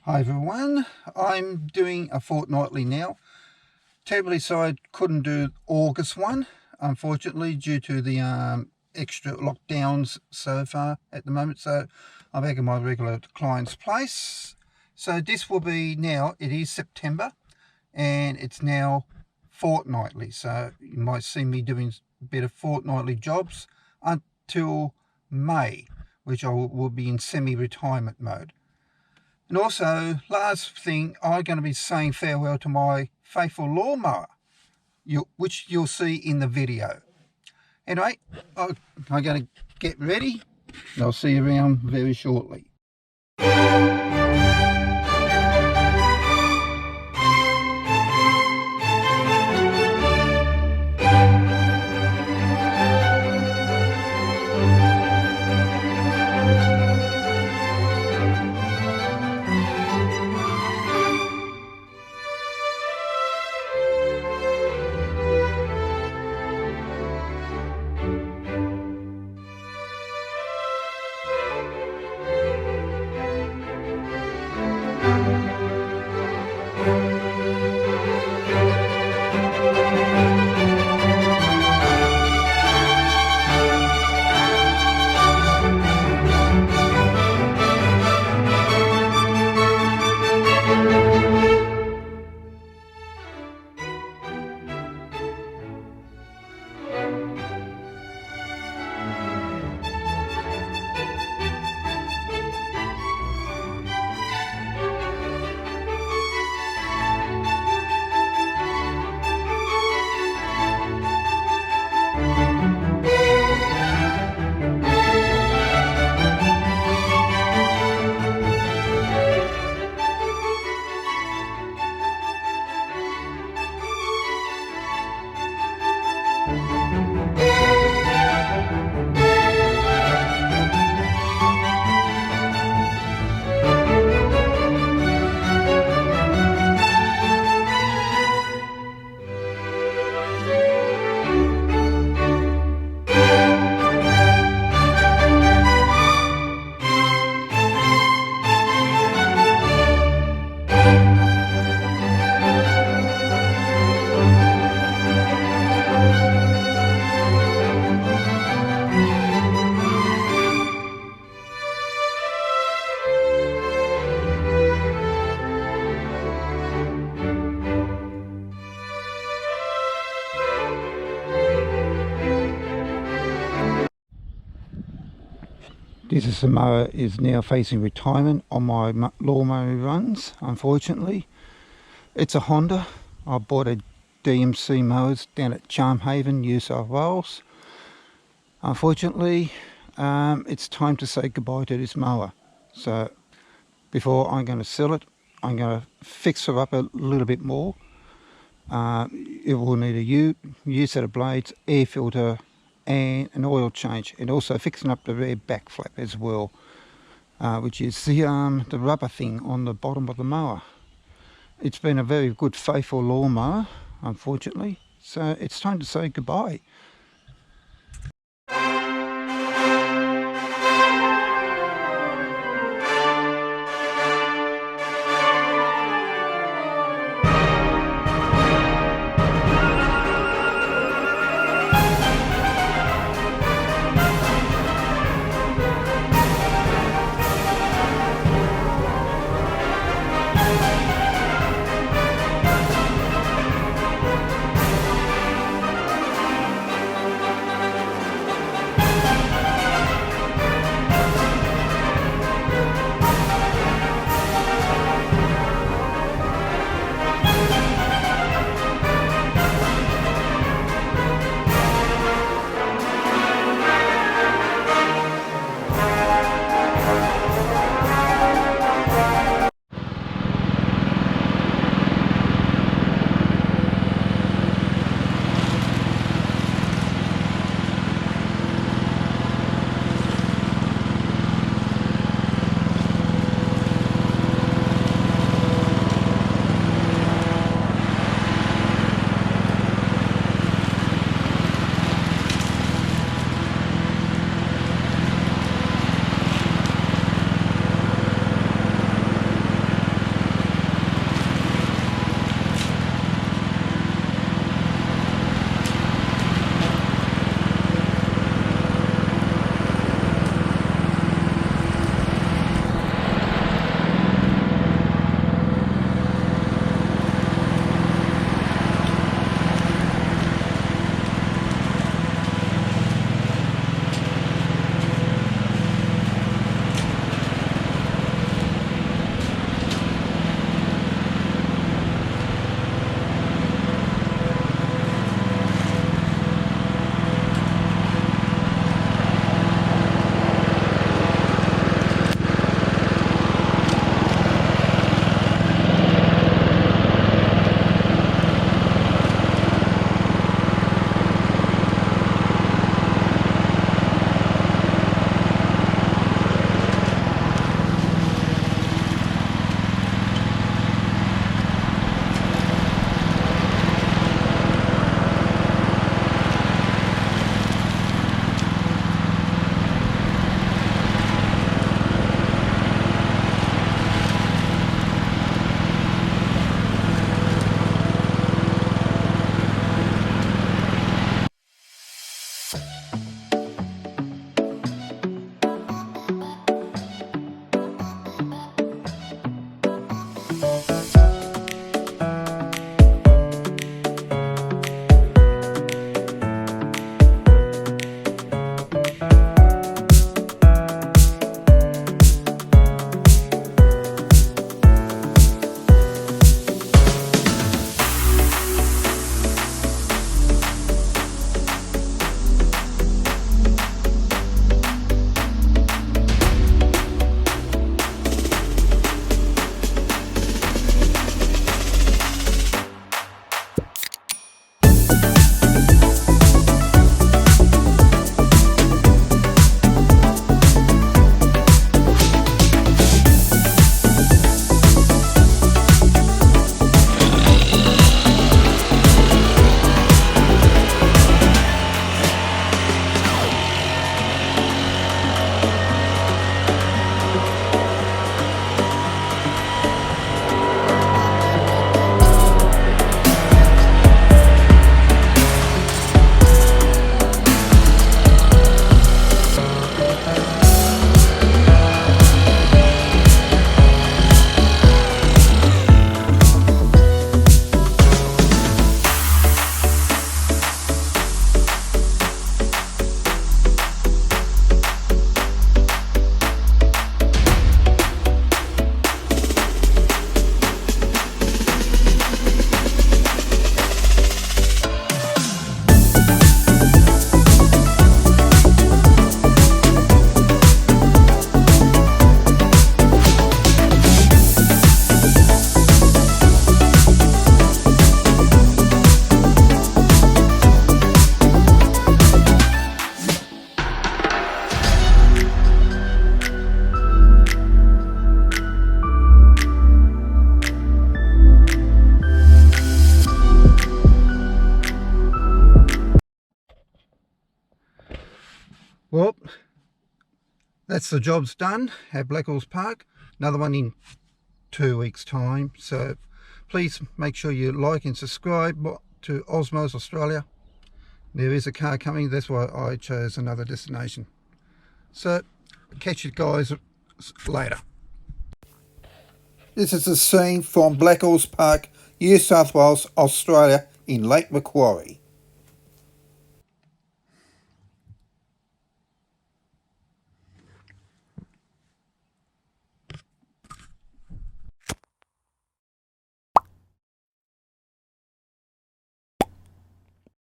Hi everyone, I'm doing a fortnightly now. Terribly sorry I couldn't do August one, unfortunately, due to the extra lockdowns so far at the moment. So I'm back at my regular client's place. So this will be now, it is September, and it's now fortnightly. So you might see me doing a bit of fortnightly jobs until May, which I will be in semi-retirement mode. And also, last thing, I'm going to be saying farewell to my faithful lawnmower, which you'll see in the video. Anyway, I'm going to get ready, and I'll see you around very shortly. This mower is now facing retirement on my lawnmower runs, unfortunately. It's a Honda. I bought a DMC mowers down at Charmhaven, New South Wales. Unfortunately, it's time to say goodbye to this mower. So before I'm going to sell it, I'm going to fix her up a little bit more. It will need a new set of blades, air filter, and an oil change, and also fixing up the rear back flap as well, which is the rubber thing on the bottom of the mower. It's been a very good faithful lawnmower, unfortunately, so it's time to say goodbye. Well, that's the job's done at Blackwell's Park. Another one in 2 weeks time. So please make sure you like and subscribe to OzMowers Australia. There is a car coming, that's why I chose another destination. So catch you guys later. This is the scene from Blackwell's Park, New South Wales, Australia, in Lake Macquarie.